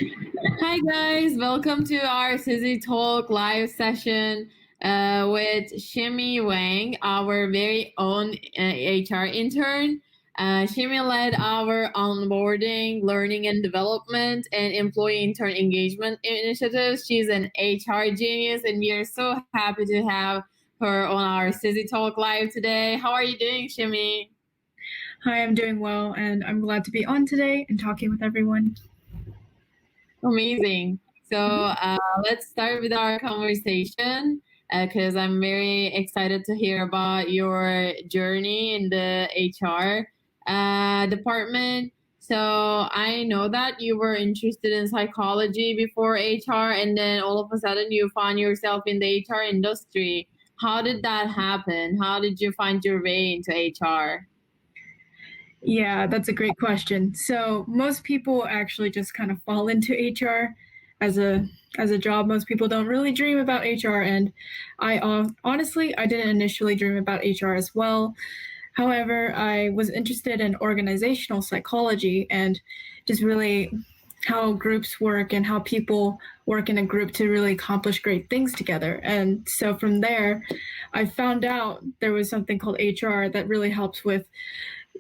Hi guys, welcome to our Sizigi Talk live session with Ximmy Wang, our very own HR intern. Ximmy led our onboarding, learning and development, and employee intern engagement initiatives. She's an HR genius, and we are so happy to have her on our Sizigi Talk live today. How are you doing, Ximmy? Hi, I'm doing well, and I'm glad to be on today and talking with everyone. Amazing. So let's start with our conversation because I'm very excited to hear about your journey in the HR department. So I know that you were interested in psychology before HR, and then all of a sudden you found yourself in the HR industry. How did that happen? How did you find your way into HR? Yeah, that's a great question. So most people actually just kind of fall into HR as a job. Most people don't really dream about HR, and I honestly I didn't initially dream about HR as well. However, I was interested in organizational psychology and just really how groups work and how people work in a group to really accomplish great things together. And so from there, I found out there was something called HR that really helps with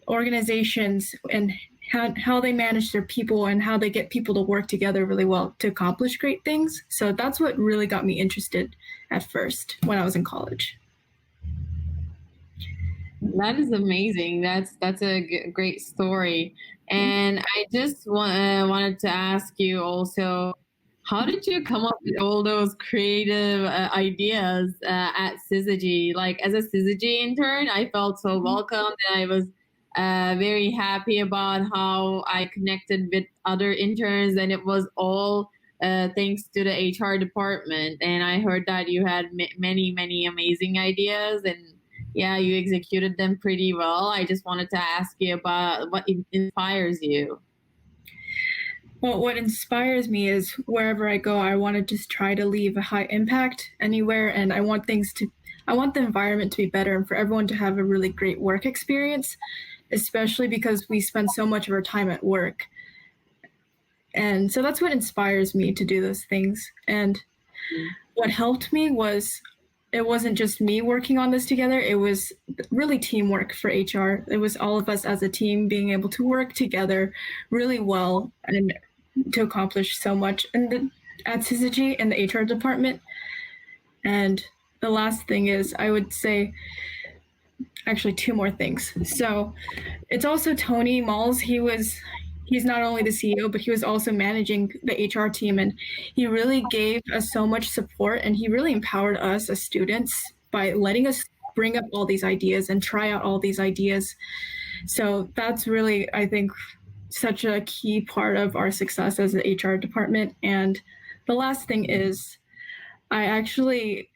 organizations and how they manage their people and how they get people to work together really well to accomplish great things. So that's what really got me interested at first when I was in college. That is amazing. That's a great story. And I just wanted to ask you also, how did you come up with all those creative ideas at Syzygy? Like as a Syzygy intern, I felt so welcomed, and I was very happy about how I connected with other interns, and it was all thanks to the HR department. And I heard that you had many amazing ideas, and yeah, you executed them pretty well. I just wanted to ask you about what inspires you. Well, what inspires me is wherever I go, I want to just try to leave a high impact anywhere, and I want the environment to be better and for everyone to have a really great work experience, especially because we spend so much of our time at work. And so that's what inspires me to do those things. And what helped me was it wasn't just me working on this together, it was really teamwork for HR. It was all of us as a team being able to work together really well and to accomplish so much at Syzygy in the HR department. And the last thing is, I would say, actually two more things. So it's also Tony Malls. He's not only the CEO, but he was also managing the HR team, and he really gave us so much support, and he really empowered us as students by letting us bring up all these ideas and try out all these ideas. So that's really, I think, such a key part of our success as the HR department. And the last thing is, I actually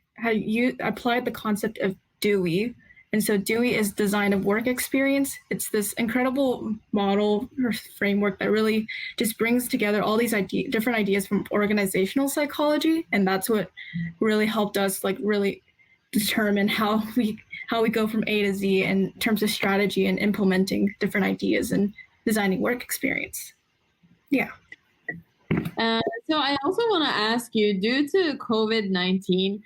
applied the concept of Dewey. And so Dewey is design of work experience. It's this incredible model or framework that really just brings together all these different ideas from organizational psychology. And that's what really helped us really determine how we go from A to Z in terms of strategy and implementing different ideas and designing work experience. Yeah. So I also want to ask you, due to COVID-19,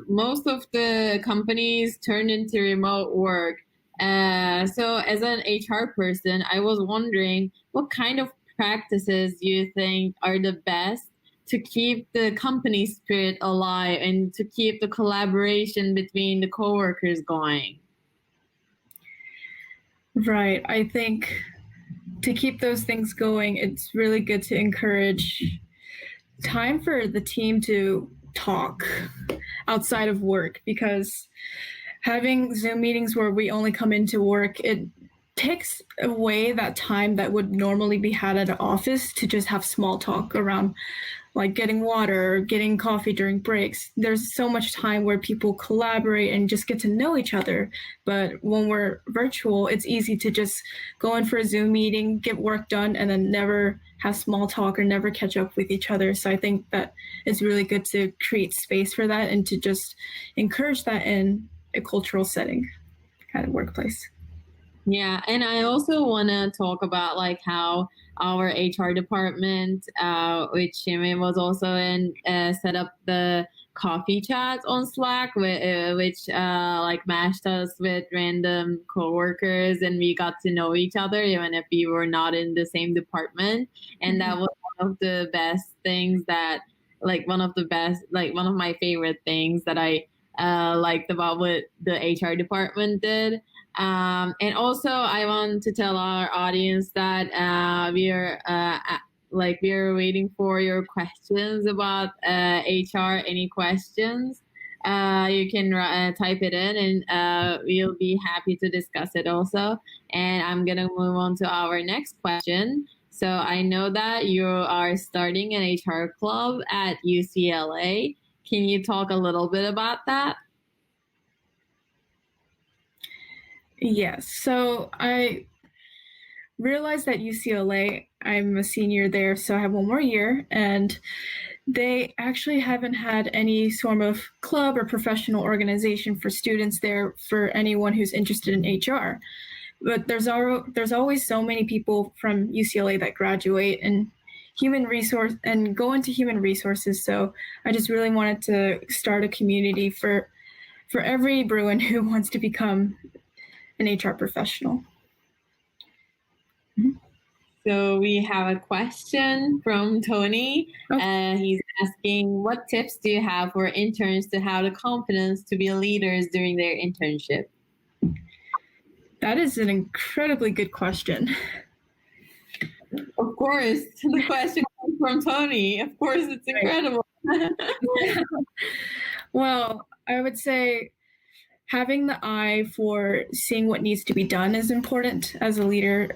most of the companies turned into remote work. So as an HR person, I was wondering what kind of practices you think are the best to keep the company spirit alive and to keep the collaboration between the coworkers going. Right. I think to keep those things going, it's really good to encourage time for the team to talk outside of work, because having Zoom meetings where we only come into work, it takes away that time that would normally be had at an office to just have small talk around like getting water or getting coffee during breaks. There's so much time where people collaborate and just get to know each other. But when we're virtual, it's easy to just go in for a Zoom meeting, get work done, and then never have small talk or never catch up with each other. So I think that it's really good to create space for that and to just encourage that in a cultural setting kind of workplace. Yeah, and I also want to talk about like how our HR department, which Shimei was also in, set up the coffee chats on Slack, which like matched us with random coworkers, and we got to know each other even if we were not in the same department. And that Mhm. was one of the best things that, like, one of the best, like one of my favorite things that I liked about what the HR department did. And also, I want to tell our audience that we are waiting for your questions about HR. Any questions? You can type it in, and we'll be happy to discuss it also. And I'm gonna move on to our next question. So I know that you are starting an HR club at UCLA. Can you talk a little bit about that? Yes. So I realized that UCLA, I'm a senior there, so I have one more year, and they actually haven't had any sort of club or professional organization for students there for anyone who's interested in HR. But there's always so many people from UCLA that graduate and human resource and go into human resources. So I just really wanted to start a community for every Bruin who wants to become an HR professional. So we have a question from Tony. Okay. He's asking, what tips do you have for interns to have the confidence to be leaders during their internship? That is an incredibly good question. Of course, the question comes from Tony. Of course, it's incredible. Well, I would say having the eye for seeing what needs to be done is important as a leader.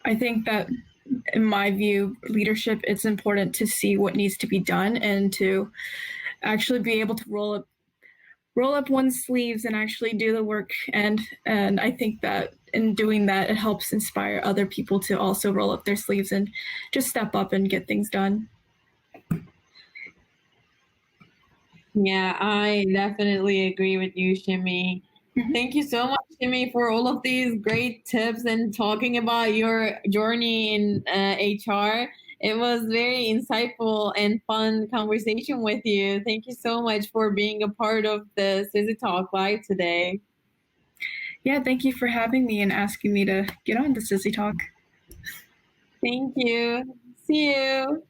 I think that, in my view, leadership, it's important to see what needs to be done and to actually be able to roll up one's sleeves and actually do the work. And I think that in doing that, it helps inspire other people to also roll up their sleeves and just step up and get things done. Yeah, I definitely agree with you, Shimmy. Thank you so much, Shimmy, for all of these great tips and talking about your journey in HR. It was very insightful and fun conversation with you. Thank you so much for being a part of the Sizzy Talk Live today. Yeah, thank you for having me and asking me to get on the Sissy Talk. Thank you. See you.